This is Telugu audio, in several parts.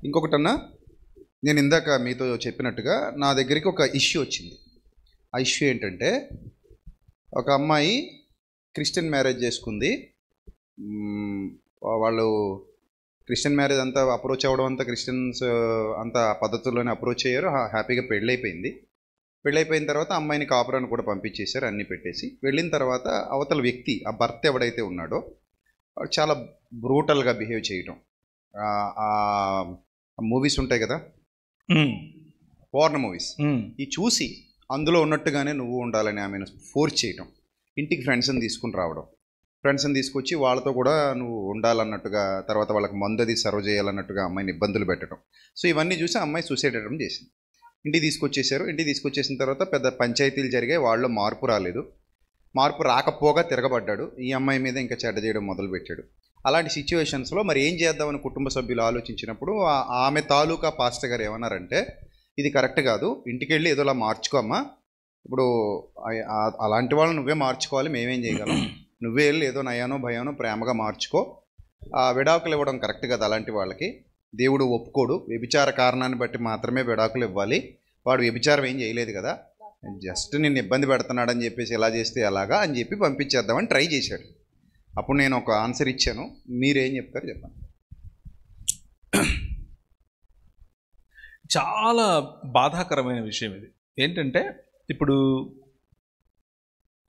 ఇంకొకటన్నా, నేను ఇందాక మీతో చెప్పినట్టుగా నా దగ్గరికి ఒక ఇష్యూ వచ్చింది. ఆ ఇష్యూ ఏంటంటే, ఒక అమ్మాయి క్రిస్టియన్ మ్యారేజ్ చేసుకుంది. వాళ్ళు క్రిస్టియన్ మ్యారేజ్ అంతా అప్రోచ్ అవ్వడం అంతా క్రిస్టియన్స్ అంతా పద్ధతుల్లోనే అప్రోచ్ అయ్యారు. హ్యాపీగా పెళ్ళైపోయింది. పెళ్ళైపోయిన తర్వాత అమ్మాయిని కాపురాన్ని కూడా పంపించేశారు, అన్నీ పెట్టేసి. వెళ్ళిన తర్వాత అవతల వ్యక్తి, ఆ భర్త ఎవడైతే ఉన్నాడో చాలా బ్రూటల్గా బిహేవ్ చేయటం. మూవీస్ ఉంటాయి కదా, పోర్న్ మూవీస్, ఈ చూసి అందులో ఉన్నట్టుగానే నువ్వు ఉండాలని ఆమెను ఫోర్స్ చేయటం. ఇంటికి ఫ్రెండ్స్ని తీసుకుని రావడం, ఫ్రెండ్స్ని తీసుకొచ్చి వాళ్ళతో కూడా నువ్వు ఉండాలన్నట్టుగా, తర్వాత వాళ్ళకి మందు అది సర్వ్ చేయాలన్నట్టుగా అమ్మాయిని ఇబ్బందులు పెట్టడం. సో ఇవన్నీ చూసి అమ్మాయి సూసైడ్ అటెంప్ట్ చేసింది. ఇంటికి తీసుకొచ్చేసారు. ఇంటికి తీసుకొచ్చేసిన తర్వాత పెద్ద పంచాయతీలు జరిగాయి. వాళ్ళు మార్పు రాలేదు. మార్పు రాకపోగా తిరగబడ్డాడు. ఈ అమ్మాయి మీద ఇంకా చెడ్డ చేయడం మొదలుపెట్టాడు. అలాంటి సిచ్యువేషన్స్లో మరి ఏం చేద్దామని కుటుంబ సభ్యులు ఆలోచించినప్పుడు ఆమె తాలూకా పాస్టర్ గారు ఏమన్నారంటే, ఇది కరెక్ట్ కాదు, ఇంటికి వెళ్ళి ఏదోలా మార్చుకోమ్మా, ఇప్పుడు అలాంటి వాళ్ళు నువ్వే మార్చుకోవాలి, మేమేం చేయగలం, నువ్వే వెళ్ళి ఏదో నయానో భయానో ప్రేమగా మార్చుకో. విడాకులు ఇవ్వడం కరెక్ట్ కదా, అలాంటి వాళ్ళకి దేవుడు ఒప్పుకోడు, వ్యభిచార కారణాన్ని బట్టి మాత్రమే విడాకులు ఇవ్వాలి, వాడు వ్యభిచారం ఏం చేయలేదు కదా, జస్ట్ నిన్ను ఇబ్బంది పెడుతున్నాడని చెప్పేసి ఎలా చేస్తే అలాగా అని చెప్పి పంపించేద్దామని ట్రై చేశాడు. అప్పుడు నేను ఒక ఆన్సర్ ఇచ్చాను, మీరేం చెప్తారు చెప్పండి. చాలా బాధాకరమైన విషయం ఇది. ఏంటంటే, ఇప్పుడు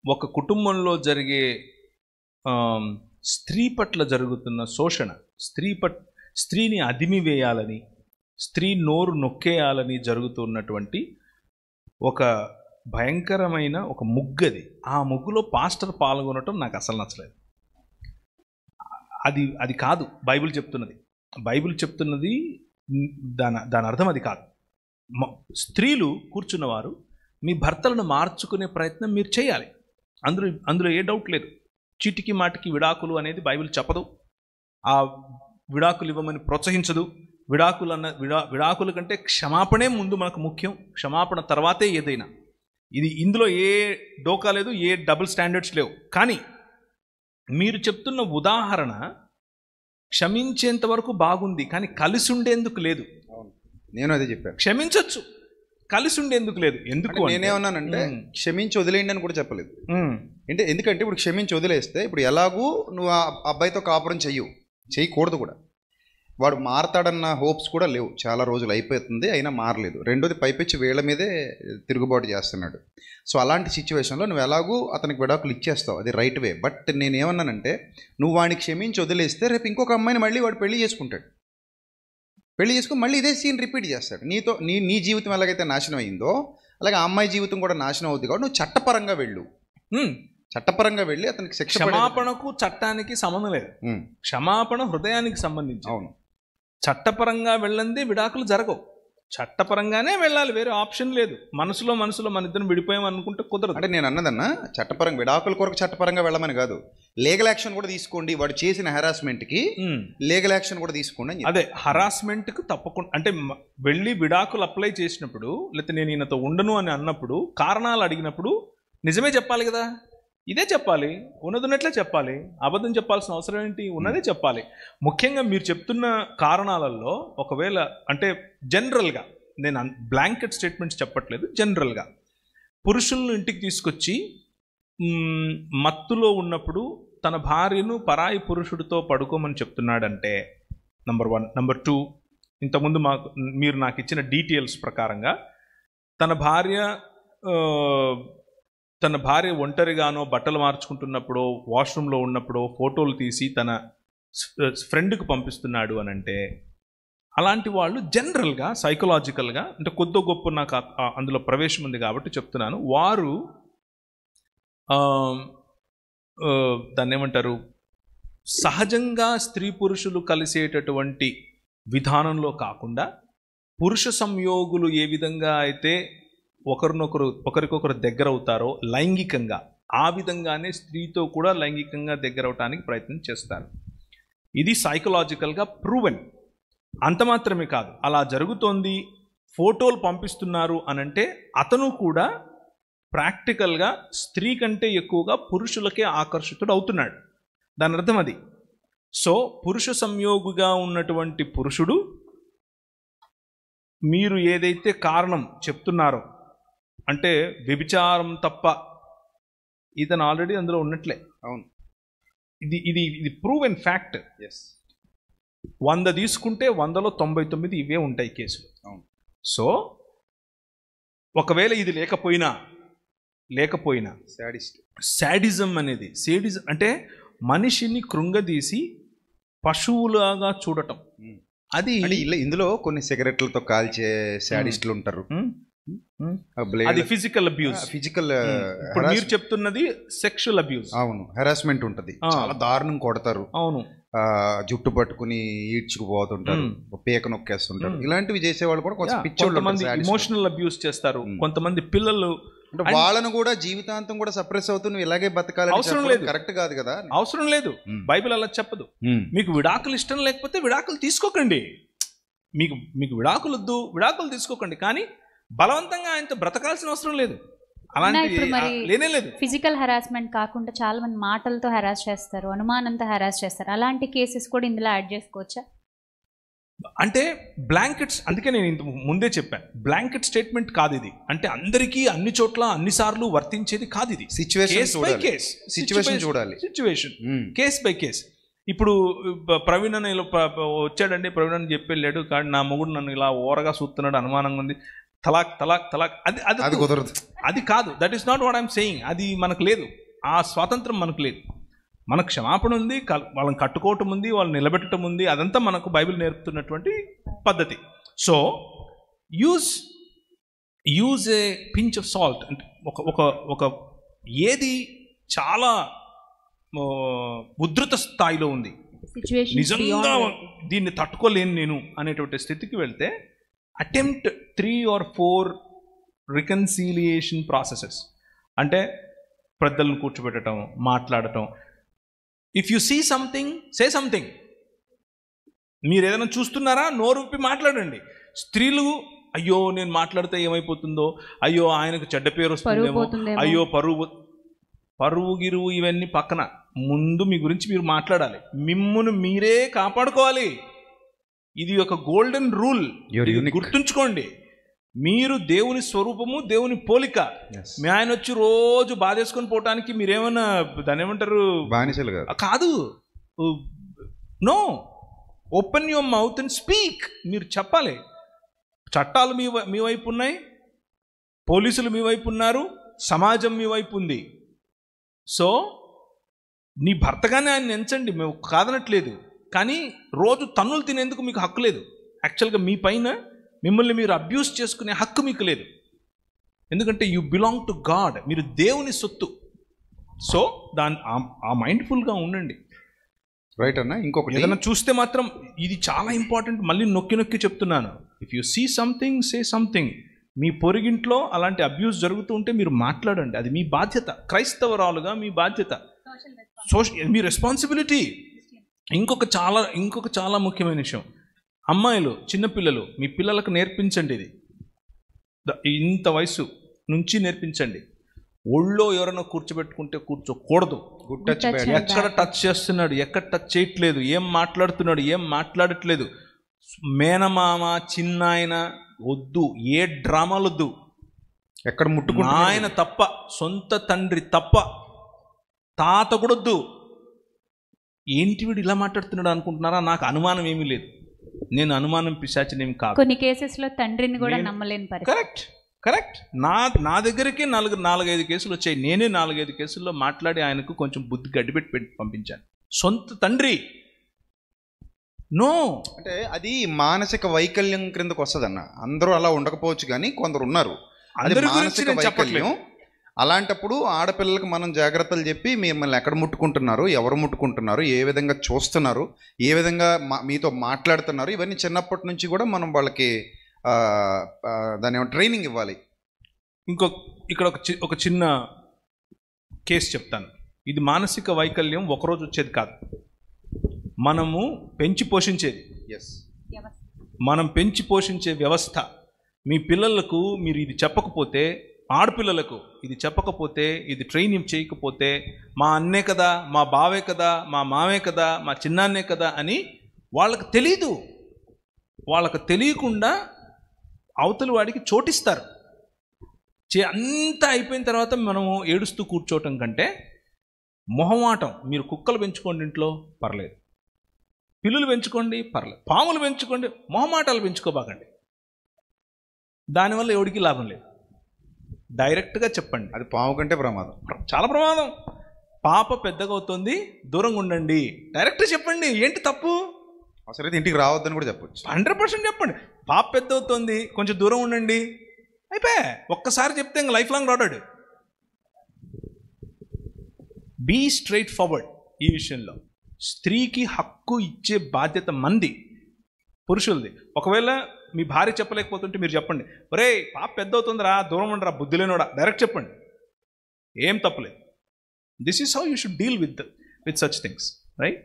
ఒక కుటుంబంలో జరిగే స్త్రీ పట్ల జరుగుతున్న శోషణ, స్త్రీని అదిమివేయాలని, స్త్రీ నోరు నొక్కేయాలని జరుగుతున్నటువంటి ఒక భయంకరమైన ఒక ముగ్గది. ఆ ముగ్గులో పాస్టర్ పాల్గొనటం నాకు అసలు నచ్చలేదు. అది కాదు బైబిల్ చెప్తున్నది. బైబిల్ చెప్తున్నది దాని అర్థం అది కాదు. స్త్రీలు కూర్చున్నవారు మీ భర్తలను మార్చుకునే ప్రయత్నం మీరు చేయాలి. అందులో ఏ డౌట్ లేదు. చీటికి మాటికి విడాకులు అనేది బైబిల్ చెప్పదు. ఆ విడాకులు ఇవ్వమని ప్రోత్సహించదు. విడాకుల కంటే క్షమాపణే ముందు మనకు ముఖ్యం, క్షమాపణ తర్వాతే ఏదైనా. ఇందులో ఏ డోకా లేదు, ఏ డబుల్ స్టాండర్డ్స్ లేవు. కానీ మీరు చెప్తున్న ఉదాహరణ క్షమించేంత వరకు బాగుంది, కానీ కలిసి ఉండేందుకు లేదు. నేను అదే చెప్పాను, క్షమించవచ్చు, కలిసి ఉండేందుకు లేదు. ఎందుకు నేనేమన్నానంటే, క్షమించి వదిలేయండి అని కూడా చెప్పలేదు. ఎందుకంటే ఇప్పుడు క్షమించి వదిలేస్తే ఇప్పుడు ఎలాగూ నువ్వు ఆ అబ్బాయితో కాపురం చేయకూడదు కూడా. వాడు మారతాడన్న హోప్స్ కూడా లేవు. చాలా రోజులు అయిపోతుంది, అయినా మారలేదు. రెండోది పైపెచ్చి వీళ్ళ మీదే తిరుగుబాటు చేస్తున్నాడు. సో అలాంటి సిచ్యువేషన్లో నువ్వు ఎలాగూ అతనికి విడాకులు ఇచ్చేస్తావు, అది రైట్ వే. బట్ నేనేమన్నానంటే, నువ్వు వాడిని క్షమించి వదిలేస్తే రేపు ఇంకొక అమ్మాయిని మళ్ళీ వాడు పెళ్లి చేసుకుంటాడు. పెళ్లి చేసుకుని మళ్ళీ ఇదే సీన్ రిపీట్ చేస్తాడు. నీ జీవితం ఎలాగైతే నాశనం అయిందో అలాగే ఆ అమ్మాయి జీవితం కూడా నాశనం అవుతుంది. కాబట్టి నువ్వు చట్టపరంగా వెళ్ళి అతనికి శిక్ష. క్షమాపణకు చట్టానికి సంబంధం లేదు. క్షమాపణ హృదయానికి సంబంధించి. అవును, చట్టపరంగా వెళ్ళందే విడాకులు జరగవు. చట్టపరంగానే వెళ్ళాలి, వేరే ఆప్షన్ లేదు. మనసులో మన ఇద్దరు విడిపోయామనుకుంటే కుదరదు. అంటే నేను అన్నదన్నా, చట్టపరంగా విడాకుల కొరకు చట్టపరంగా వెళ్ళమని కాదు, లీగల్ యాక్షన్ కూడా తీసుకోండి. వాడు చేసిన హెరాస్మెంట్కి లీగల్ యాక్షన్ కూడా తీసుకోండి. అదే హరాస్మెంట్కి తప్పకుండా. అంటే వెళ్ళి విడాకులు అప్లై చేసినప్పుడు, లేకపోతే నేను ఈయనతో ఉండను అని అన్నప్పుడు, కారణాలు అడిగినప్పుడు నిజమే చెప్పాలి కదా. ఇదే చెప్పాలి, ఉన్నదున్నట్లే చెప్పాలి. అబద్ధం చెప్పాల్సిన అవసరం ఏంటి? ఉన్నదే చెప్పాలి. ముఖ్యంగా మీరు చెప్తున్న కారణాలలో ఒకవేళ, అంటే జనరల్గా, నేను బ్లాంకెట్ స్టేట్మెంట్స్ చెప్పట్లేదు, జనరల్గా పురుషులను ఇంటికి తీసుకొచ్చి మత్తులో ఉన్నప్పుడు తన భార్యను పరాయి పురుషుడితో పడుకోమని చెప్తున్నాడంటే నంబర్ 1. నంబర్ 2, ఇంతకుముందు మీరు నాకు ఇచ్చిన డీటెయిల్స్ ప్రకారంగా తన భార్య ఒంటరిగానో బట్టలు మార్చుకుంటున్నప్పుడు, వాష్రూమ్లో ఉన్నప్పుడు ఫోటోలు తీసి తన ఫ్రెండ్కి పంపిస్తున్నాడు అని అంటే, అలాంటి వాళ్ళు జనరల్గా సైకలాజికల్గా, అంటే కొద్ది గొప్ప నాకు అందులో ప్రవేశం ఉంది కాబట్టి చెప్తున్నాను, వారు దాన్ని ఏమంటారు, సహజంగా స్త్రీ పురుషులు కలిసేటటువంటి విధానంలో కాకుండా, పురుష సంయోగులు ఏ విధంగా అయితే ఒకరికొకరు దగ్గర అవుతారో లైంగికంగా, ఆ విధంగానే స్త్రీతో కూడా లైంగికంగా దగ్గర అవటానికి ప్రయత్నం చేస్తారు. ఇది సైకలాజికల్గా ప్రూవెన్. అంత మాత్రమే కాదు, అలా జరుగుతోంది, ఫోటోలు పంపిస్తున్నారు అనంటే అతను కూడా ప్రాక్టికల్గా స్త్రీ కంటే ఎక్కువగా పురుషులకే ఆకర్షితుడు అవుతున్నాడు. దాని అర్థం అది. సో పురుష సంయోగిగా ఉన్నటువంటి పురుషుడు మీరు ఏదైతే కారణం చెప్తున్నారో, అంటే వ్యభిచారం తప్ప, ఇతను ఆల్రెడీ అందులో ఉన్నట్లే. అవును, ఇది ఇది ఇది ప్రూవ్ అండ్ ఫ్యాక్ట్. 100 తీసుకుంటే 100లో 99 ఇవే ఉంటాయి కేసులు. అవును. సో ఒకవేళ ఇది లేకపోయినా శాడిజం అనేది, సేడిజం అంటే మనిషిని కృంగదీసి పశువులాగా చూడటం. అది ఇందులో కొన్ని సిగరెట్లతో కాల్చే శాడిస్టులు ఉంటారు. అది ఫిజికల్ అబ్యూస్. ఇప్పుడు మీరు చెప్తున్నది సెక్షువల్ అబ్యూస్. అవును, హెరాస్మెంట్ ఉంటది, చాలా దారుణం కొడతారు. అవును, జుట్టు పట్టుకుని ఈడ్చుకుపోతుంటారు, పేక నొక్కేస్తుంటారు. ఇలాంటివి చేసేవాళ్ళు కూడా కొంతమంది ఎమోషనల్ అబ్యూస్ చేస్తారు. కొంతమంది పిల్లలు వాళ్ళను కూడా జీవితాంతం కూడా సప్రెస్ అవుతూ నువ్వు ఇలాగే బతకాలి, అవసరం లేదు, కరెక్ట్ కాదు కదా. అవసరం లేదు, బైబిల్ అలా చెప్పదు. మీకు విడాకులు ఇష్టం లేకపోతే విడాకులు తీసుకోకండి. మీకు విడాకులు వద్దు, విడాకులు తీసుకోకండి. కానీ బలవంతంగా ఆయనతో బ్రతకాల్సిన అవసరం లేదు. అలాంటి లేనే లేదు. ఫిజికల్ హెరాస్మెంట్ కాకుండా చాలా మంది మాటలతో హెరాస్ చేస్తారు, అనుమానంతో హెరాస్ చేస్తారు. అలాంటి కేసెస్ కూడా ఇందులో యాడ్ చేసుకోవచ్చా? అంటే బ్లాంకెట్స్, అందుకే నేను ఇంత ముందే చెప్పాను, బ్లాంకెట్ స్టేట్మెంట్ కాదు ఇది. అంటే అందరికీ అన్ని చోట్ల అన్నిసార్లు వర్తించేది కాదు ఇది. సిచ్యువేషన్ చూడాలి, సిచ్యువేషన్ కేస్ బై కేస్. ఇప్పుడు ప్రవీణ్ అని వచ్చాడండి, ప్రవీణ్ అని చెప్పి వెళ్ళాడు, కానీ నా మొగుడు నన్ను ఇలా ఓరగా చూస్తున్నాడు, అనుమానంగా ఉంది, తలాక్ తలాక్ తలాక్, అది కుదరదు, అది కాదు. That is not what I'm saying. అది మనకు లేదు, ఆ స్వాతంత్రం మనకు లేదు. మనకు క్షమాపణ ఉంది, వాళ్ళని కట్టుకోవటం ఉంది, వాళ్ళని నిలబెట్టడం ఉంది. అదంతా మనకు బైబిల్ నేర్పుతున్నటువంటి పద్ధతి. So use a pinch of salt. అంటే ఒక ఏది చాలా ఉధృత స్థాయిలో ఉంది, నిజంగా దీన్ని తట్టుకోలేను నేను అనేటువంటి స్థితికి వెళ్తే అటెంప్ట్ 3 or 4 రికన్సీలియేషన్ ప్రాసెసెస్. అంటే పెద్దలను కూర్చోబెట్టడం, మాట్లాడటం. If you see something, say something. మీరు ఏదైనా చూస్తున్నారా, నోరు విప్పి మాట్లాడండి. స్త్రీలు అయ్యో నేను మాట్లాడితే ఏమైపోతుందో, అయ్యో ఆయనకు చెడ్డ పేరు వస్తుందేమో, అయ్యో పరువు గిరువు ఇవన్నీ పక్కన, ముందు మీ గురించి మీరు మాట్లాడాలి, మిమ్మును మీరే కాపాడుకోవాలి. ఇది ఒక గోల్డెన్ రూల్, గుర్తుంచుకోండి. మీరు దేవుని స్వరూపము, దేవుని పోలిక. మీ ఆయన వచ్చి రోజు బాధేసుకొని పోవటానికి మీరేమన్నా దాన్ని ఏమంటారు, బానిసలు కాదు. No, open your mouth and speak. మీరు చెప్పాలి. చట్టాలు మీ వైపు ఉన్నాయి, పోలీసులు మీ వైపు ఉన్నారు, సమాజం మీ వైపు ఉంది. సో నీ భర్తగానే ఆయన ఎంచండి, మేము కాదనట్లేదు. కానీ రోజు తన్నులు తినేందుకు మీకు హక్కు లేదు. యాక్చువల్గా మీ పైన మిమ్మల్ని మీరు అబ్యూస్ చేసుకునే హక్కు మీకు లేదు. ఎందుకంటే యు బిలాంగ్ టు గాడ్, మీరు దేవుని సొత్తు. సో ఆ మైండ్ఫుల్గా ఉండండి. రైట్ అన్న. ఇంకొకటి ఏదైనా చూస్తే మాత్రం ఇది చాలా ఇంపార్టెంట్, మళ్ళీ నొక్కి చెప్తున్నాను. If you see something, say something. మీ పొరుగింట్లో అలాంటి అబ్యూస్ జరుగుతూ ఉంటే మీరు మాట్లాడండి, అది మీ బాధ్యత. క్రైస్తవరాలుగా మీ బాధ్యత, మీ రెస్పాన్సిబిలిటీ. ఇంకొక చాలా ముఖ్యమైన విషయం, అమ్మాయిలు, చిన్నపిల్లలు, మీ పిల్లలకు నేర్పించండి. ఇది ఇంత వయసు నుంచి నేర్పించండి. ఒళ్ళో ఎవరైనా కూర్చోబెట్టుకుంటే కూర్చోకూడదు. ఎక్కడ టచ్ చేస్తున్నాడు, ఎక్కడ టచ్ చేయట్లేదు, ఏం మాట్లాడుతున్నాడు, ఏం మాట్లాడట్లేదు. మేనమామ, చిన్నాయన వద్దు, ఏ డ్రామాలు వద్దు. ఎక్కడ ముట్టుకున్నా ఆయన తప్ప, సొంత తండ్రి తప్ప, తాత కూడా వద్దు. ఏంటి వీడు ఇలా మాట్లాడుతున్నాడు అనుకుంటున్నారా? నాకు అనుమానం ఏమీ లేదు, నేను అనుమానం పిశాచినేమి కాదు. కొన్ని కేసెస్లో తండ్రిని కూడా నమ్మలేని పరిస్థితి. కరెక్ట్. నా దగ్గరికి 4-5 కేసులు వచ్చాయి. నేనే 4-5 కేసుల్లో మాట్లాడి ఆయనకు కొంచెం బుద్ధి గడ్డిపెట్టి పంపించాను. సొంత తండ్రి నో అంటే అది మానసిక వైకల్యం క్రిందకు వస్తుందన్న. అందరూ అలా ఉండకపోవచ్చు, కానీ కొందరు ఉన్నారు. అది మానసిక వైకల్యం. అలాంటప్పుడు ఆడపిల్లలకు మనం జాగ్రత్తలు చెప్పి మిమ్మల్ని ఎక్కడ ముట్టుకుంటున్నారు, ఎవరు ముట్టుకుంటున్నారు, ఏ విధంగా చూస్తున్నారు, ఏ విధంగా మీతో మాట్లాడుతున్నారు, ఇవన్నీ చిన్నప్పటి నుంచి కూడా మనం వాళ్ళకి దాని ట్రైనింగ్ ఇవ్వాలి. ఇక్కడ ఒక చిన్న కేసు చెప్తాను. ఇది మానసిక వైకల్యం ఒకరోజు వచ్చేది కాదు, మనము పెంచి పోషించేది. మనం పెంచి పోషించే వ్యవస్థ. మీ పిల్లలకు మీరు ఇది చెప్పకపోతే, ఆడపిల్లలకు ఇది చెప్పకపోతే, ఇది ట్రైనింగ్ చేయకపోతే, మా అన్నే కదా, మా బావే కదా, మా మామే కదా, మా చిన్నాన్నే కదా అని వాళ్ళకు తెలీదు. వాళ్ళకు తెలియకుండా అవతలి వాడికి చోటిస్తారు. అంతా అయిపోయిన తర్వాత మనము ఏడుస్తూ కూర్చోవటం కంటే మొహమాటం. మీరు కుక్కలు పెంచుకోండి ఇంట్లో, పర్లేదు. పిల్లులు పెంచుకోండి, పర్లేదు. పాములు పెంచుకోండి, మొహమాటాలు పెంచుకోబాకండి. దానివల్ల ఎవడికి లాభం లేదు. డైరెక్ట్గా చెప్పండి. అది పాము కంటే ప్రమాదం, చాలా ప్రమాదం. పాప పెద్దగా అవుతుంది, దూరంగా ఉండండి, డైరెక్ట్గా చెప్పండి. ఏంటి తప్పు? అవసరమైతే ఇంటికి రావద్దని కూడా చెప్పొచ్చు. 100% చెప్పండి. పాప పెద్ద అవుతుంది, కొంచెం దూరం ఉండండి, అయిపోయా. ఒక్కసారి చెప్తే ఇంకా లైఫ్ లాంగ్ రాడాడు. Be straightforward. ఈ విషయంలో స్త్రీకి హక్కు ఇచ్చే బాధ్యత మంది, పురుషులది. ఒకవేళ మీ భార్య చెప్పలేకపోతుంటే మీరు చెప్పండి, ఒరే పాప పెద్ద అవుతుందిరా, దూరం ఉండరా, బుద్ధి లేనోడా, డైరెక్ట్ చెప్పండి. ఏం తప్పలేదు. This is how you should deal with such things, right?